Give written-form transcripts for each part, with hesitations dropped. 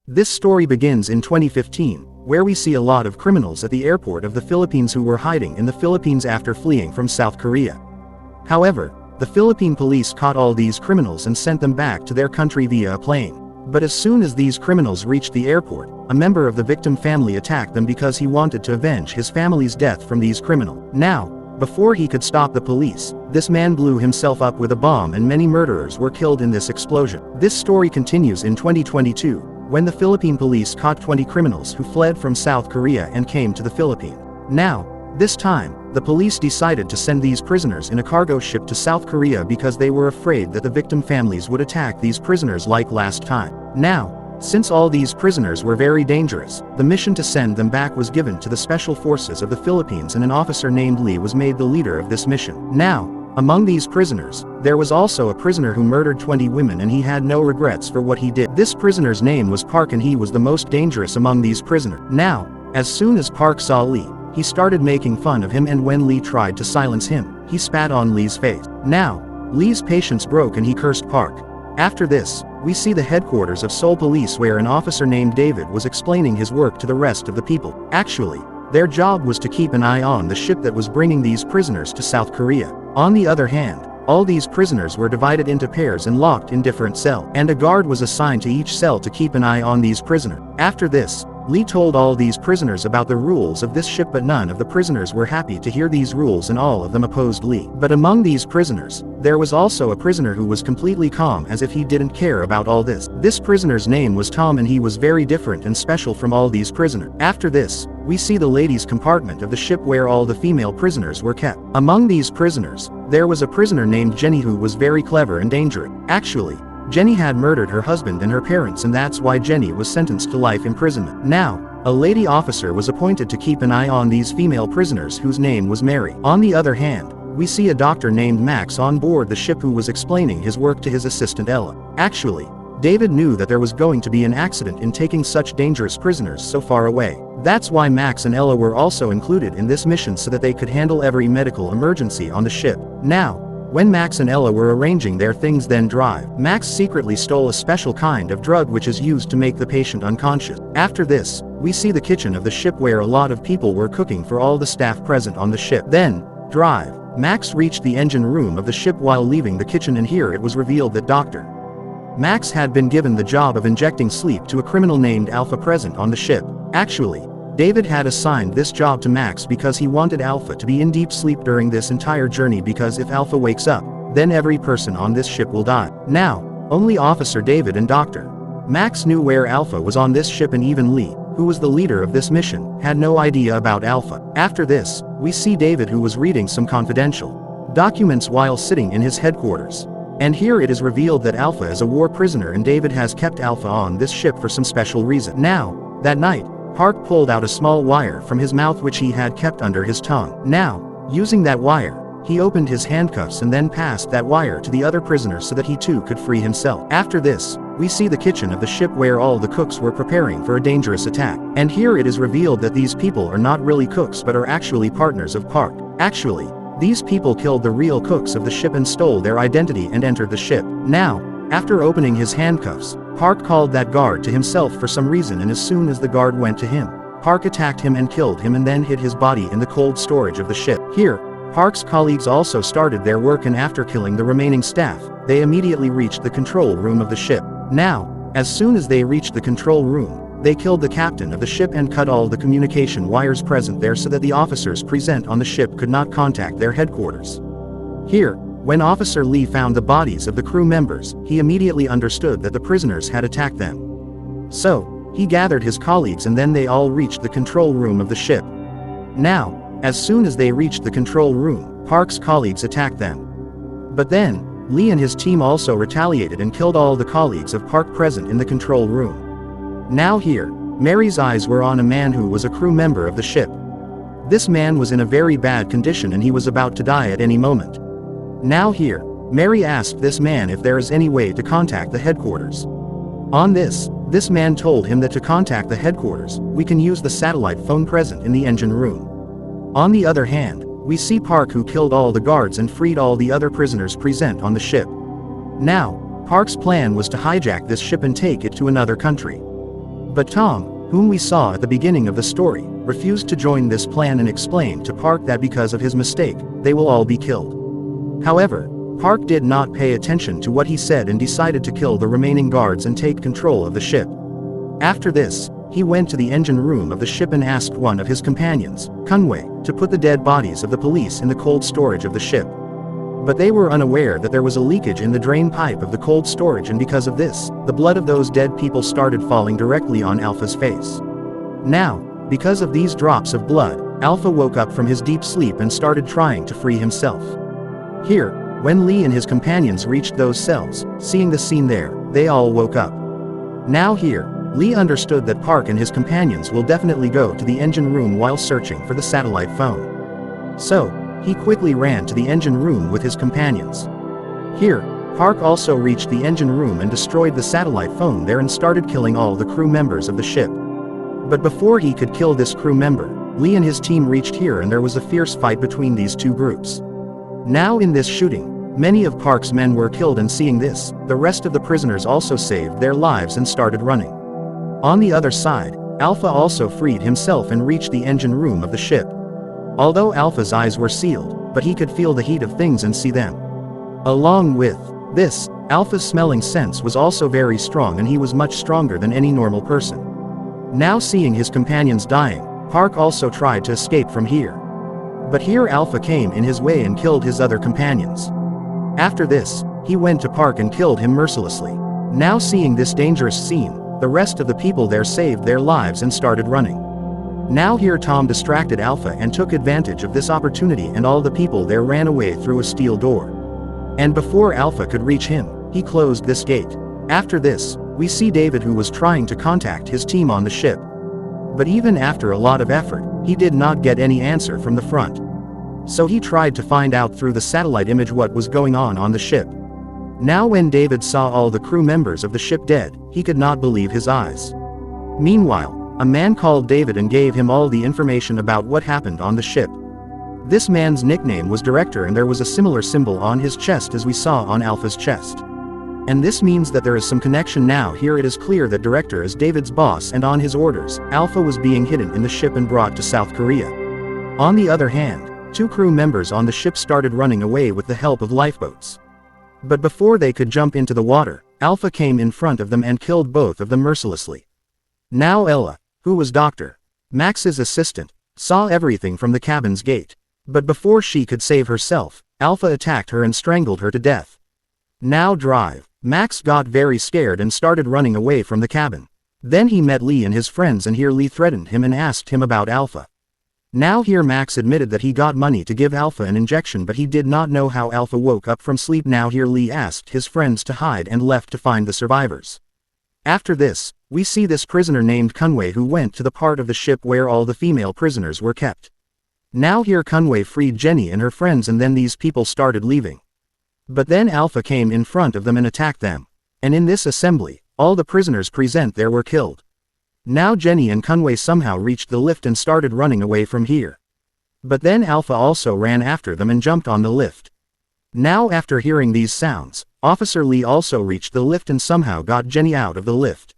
This story begins in 2015, where we see a lot of criminals at the airport of the Philippines who were hiding in the Philippines after fleeing from South Korea. However, the Philippine police caught all these criminals and sent them back to their country via a plane. But as soon as these criminals reached the airport, a member of the victim family attacked them because he wanted to avenge his family's death from these criminals. Now, before he could stop the police, this man blew himself up with a bomb and many murderers were killed in this explosion. This story continues in 2022, when the Philippine police caught 20 criminals who fled from South Korea and came to the Philippines. Now, this time, the police decided to send these prisoners in a cargo ship to South Korea because they were afraid that the victim families would attack these prisoners like last time. Now, since all these prisoners were very dangerous, the mission to send them back was given to the Special Forces of the Philippines, and an officer named Lee was made the leader of this mission. Now, among these prisoners, there was also a prisoner who murdered 20 women and he had no regrets for what he did. This prisoner's name was Park and he was the most dangerous among these prisoners. Now, as soon as Park saw Lee, he started making fun of him, and when Lee tried to silence him, he spat on Lee's face. Now, Lee's patience broke and he cursed Park. After this, we see the headquarters of Seoul Police where an officer named David was explaining his work to the rest of the people. Actually, their job was to keep an eye on the ship that was bringing these prisoners to South Korea. On the other hand, all these prisoners were divided into pairs and locked in different cells, and a guard was assigned to each cell to keep an eye on these prisoners. After this, Lee told all these prisoners about the rules of this ship, but none of the prisoners were happy to hear these rules and all of them opposed Lee. But among these prisoners, there was also a prisoner who was completely calm as if he didn't care about all this. This prisoner's name was Tom and he was very different and special from all these prisoners. After this, we see the ladies' compartment of the ship where all the female prisoners were kept. Among these prisoners, there was a prisoner named Jenny who was very clever and dangerous. Actually, Jenny had murdered her husband and her parents, and that's why Jenny was sentenced to life imprisonment. Now, a lady officer was appointed to keep an eye on these female prisoners whose name was Mary. On the other hand, we see a doctor named Max on board the ship who was explaining his work to his assistant Ella. Actually, David knew that there was going to be an accident in taking such dangerous prisoners so far away. That's why Max and Ella were also included in this mission so that they could handle every medical emergency on the ship. Now, when Max and Ella were arranging their things then drive, Max secretly stole a special kind of drug which is used to make the patient unconscious. After this, we see the kitchen of the ship where a lot of people were cooking for all the staff present on the ship. Then, drive, Max reached the engine room of the ship while leaving the kitchen, and here it was revealed that Dr. Max had been given the job of injecting sleep to a criminal named Alpha present on the ship. Actually, David had assigned this job to Max because he wanted Alpha to be in deep sleep during this entire journey, because if Alpha wakes up, then every person on this ship will die. Now, only Officer David and Dr. Max knew where Alpha was on this ship, and even Lee, who was the leader of this mission, had no idea about Alpha. After this, we see David who was reading some confidential documents while sitting in his headquarters. And here it is revealed that Alpha is a war prisoner and David has kept Alpha on this ship for some special reason. Now, that night, Park pulled out a small wire from his mouth which he had kept under his tongue. Now, using that wire, he opened his handcuffs and then passed that wire to the other prisoner so that he too could free himself. After this, we see the kitchen of the ship where all the cooks were preparing for a dangerous attack. And here it is revealed that these people are not really cooks but are actually partners of Park. Actually, these people killed the real cooks of the ship and stole their identity and entered the ship. Now, after opening his handcuffs, Park called that guard to himself for some reason, and as soon as the guard went to him, Park attacked him and killed him and then hid his body in the cold storage of the ship. Here, Park's colleagues also started their work, and after killing the remaining staff, they immediately reached the control room of the ship. Now, as soon as they reached the control room, they killed the captain of the ship and cut all the communication wires present there so that the officers present on the ship could not contact their headquarters. Here, when Officer Lee found the bodies of the crew members, he immediately understood that the prisoners had attacked them. So, he gathered his colleagues and then they all reached the control room of the ship. Now, as soon as they reached the control room, Park's colleagues attacked them. But then, Lee and his team also retaliated and killed all the colleagues of Park present in the control room. Now here, Mary's eyes were on a man who was a crew member of the ship. This man was in a very bad condition and he was about to die at any moment. Now here, Mary asked this man if there is any way to contact the headquarters. On this man told him that to contact the headquarters, we can use the satellite phone present in the engine room. On the other hand, we see Park who killed all the guards and freed all the other prisoners present on the ship. Now, Park's plan was to hijack this ship and take it to another country. But Tom, whom we saw at the beginning of the story, refused to join this plan and explained to Park that because of his mistake, they will all be killed. However, Park did not pay attention to what he said and decided to kill the remaining guards and take control of the ship. After this, he went to the engine room of the ship and asked one of his companions, Conway, to put the dead bodies of the police in the cold storage of the ship. But they were unaware that there was a leakage in the drain pipe of the cold storage, and because of this, the blood of those dead people started falling directly on Alpha's face. Now, because of these drops of blood, Alpha woke up from his deep sleep and started trying to free himself. Here, when Lee and his companions reached those cells, seeing the scene there, they all woke up. Now here, Lee understood that Park and his companions will definitely go to the engine room while searching for the satellite phone. So, he quickly ran to the engine room with his companions. Here, Park also reached the engine room and destroyed the satellite phone there and started killing all the crew members of the ship. But before he could kill this crew member, Lee and his team reached here and there was a fierce fight between these two groups. Now in this shooting, many of Park's men were killed, and seeing this, the rest of the prisoners also saved their lives and started running. On the other side, Alpha also freed himself and reached the engine room of the ship. Although Alpha's eyes were sealed, but he could feel the heat of things and see them. Along with this, Alpha's smelling sense was also very strong and he was much stronger than any normal person. Now seeing his companions dying, Park also tried to escape from here. But here Alpha came in his way and killed his other companions. After this, he went to Park and killed him mercilessly. Now seeing this dangerous scene, the rest of the people there saved their lives and started running. Now here Tom distracted Alpha and took advantage of this opportunity, and all the people there ran away through a steel door. And before Alpha could reach him, he closed this gate. After this, we see David, who was trying to contact his team on the ship. But even after a lot of effort, he did not get any answer from the front. So he tried to find out through the satellite image what was going on the ship. Now when David saw all the crew members of the ship dead, he could not believe his eyes. Meanwhile, a man called David and gave him all the information about what happened on the ship. This man's nickname was Director, and there was a similar symbol on his chest as we saw on Alpha's chest. And this means that there is some connection. Now here it is clear that Director is David's boss, and on his orders, Alpha was being hidden in the ship and brought to South Korea. On the other hand, two crew members on the ship started running away with the help of lifeboats. But before they could jump into the water, Alpha came in front of them and killed both of them mercilessly. Now Ella, who was Dr. Max's assistant, saw everything from the cabin's gate. But before she could save herself, Alpha attacked her and strangled her to death. Now Drive, Max got very scared and started running away from the cabin. Then he met Lee and his friends, and here Lee threatened him and asked him about Alpha. Now here Max admitted that he got money to give Alpha an injection, but he did not know how Alpha woke up from sleep. Now here Lee asked his friends to hide and left to find the survivors. After this, we see this prisoner named Conway, who went to the part of the ship where all the female prisoners were kept. Now here Conway freed Jenny and her friends, and then these people started leaving. But then Alpha came in front of them and attacked them. And in this assembly, all the prisoners present there were killed. Now Jenny and Conway somehow reached the lift and started running away from here. But then Alpha also ran after them and jumped on the lift. Now after hearing these sounds, Officer Lee also reached the lift and somehow got Jenny out of the lift.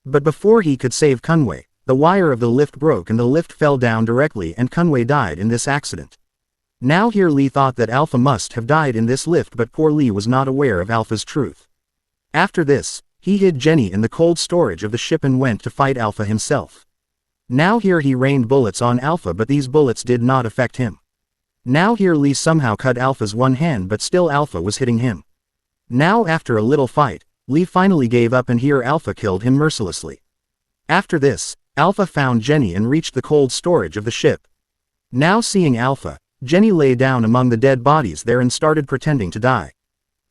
But before he could save Conway, the wire of the lift broke and the lift fell down directly, and Conway died in this accident. Now here Lee thought that Alpha must have died in this lift, but poor Lee was not aware of Alpha's truth. After this, he hid Jenny in the cold storage of the ship and went to fight Alpha himself. Now here he rained bullets on Alpha, but these bullets did not affect him. Now here Lee somehow cut Alpha's one hand, but still Alpha was hitting him. Now after a little fight, Lee finally gave up, and here Alpha killed him mercilessly. After this, Alpha found Jenny and reached the cold storage of the ship. Now seeing Alpha, Jenny lay down among the dead bodies there and started pretending to die.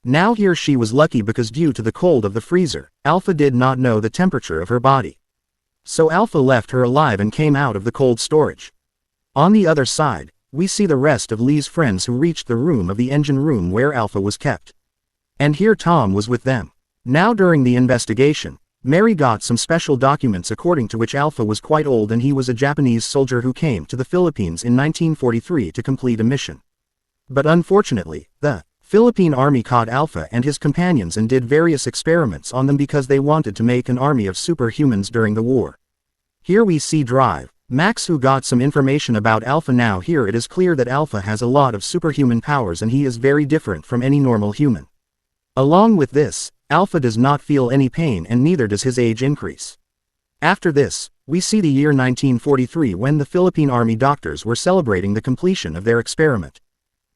Now here she was lucky because due to the cold of the freezer, Alpha did not know the temperature of her body. So Alpha left her alive and came out of the cold storage. On the other side, we see the rest of Lee's friends who reached the room of the engine room where Alpha was kept. And here Tom was with them. Now during the investigation, Mary got some special documents according to which Alpha was quite old and he was a Japanese soldier who came to the Philippines in 1943 to complete a mission. But unfortunately, the Philippine army caught Alpha and his companions and did various experiments on them because they wanted to make an army of superhumans during the war. Here we see Drive, Max, who got some information about Alpha. Now here it is clear that Alpha has a lot of superhuman powers and he is very different from any normal human. Along with this, Alpha does not feel any pain and neither does his age increase. After this, we see the year 1943 when the Philippine army doctors were celebrating the completion of their experiment.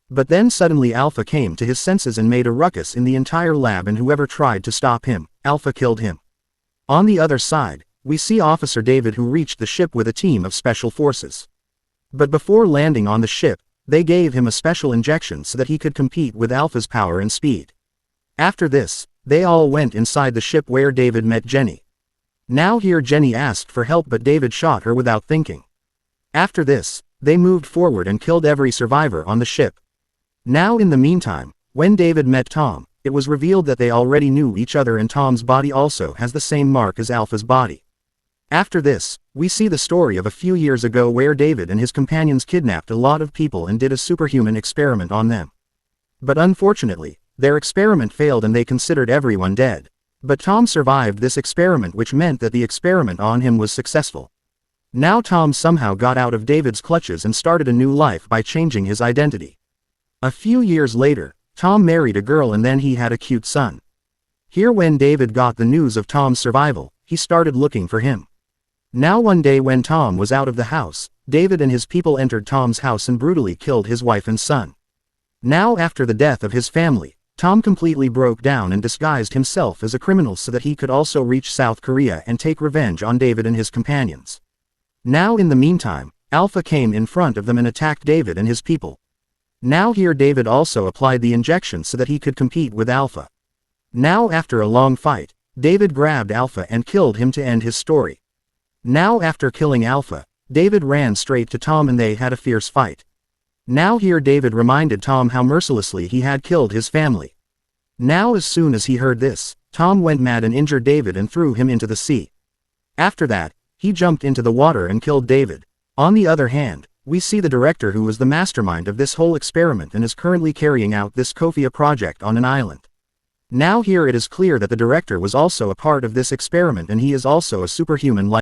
But then suddenly Alpha came to his senses and made a ruckus in the entire lab, and whoever tried to stop him, Alpha killed him. On the other side, we see Officer David, who reached the ship with a team of special forces. But before landing on the ship, they gave him a special injection so that he could compete with Alpha's power and speed. After this, they all went inside the ship where David met Jenny. Now here Jenny asked for help, but David shot her without thinking. After this, they moved forward and killed every survivor on the ship. Now in the meantime, when David met Tom, it was revealed that they already knew each other and Tom's body also has the same mark as Alpha's body. After this, we see the story of a few years ago where David and his companions kidnapped a lot of people and did a superhuman experiment on them. But unfortunately, their experiment failed and they considered everyone dead. But Tom survived this experiment, which meant that the experiment on him was successful. Now Tom somehow got out of David's clutches and started a new life by changing his identity. A few years later, Tom married a girl and then he had a cute son. Here when David got the news of Tom's survival, he started looking for him. Now one day when Tom was out of the house, David and his people entered Tom's house and brutally killed his wife and son. Now after the death of his family, Tom completely broke down and disguised himself as a criminal so that he could also reach South Korea and take revenge on David and his companions. Now in the meantime, Alpha came in front of them and attacked David and his people. Now here David also applied the injection so that he could compete with Alpha. Now after a long fight, David grabbed Alpha and killed him to end his story. Now after killing Alpha, David ran straight to Tom and they had a fierce fight. Now here David reminded Tom how mercilessly he had killed his family. Now as soon as he heard this, Tom went mad and injured David and threw him into the sea. After that, he jumped into the water and killed David. On the other hand, we see the director who was the mastermind of this whole experiment and is currently carrying out this Kofia project on an island. Now here it is clear that the director was also a part of this experiment and he is also a superhuman like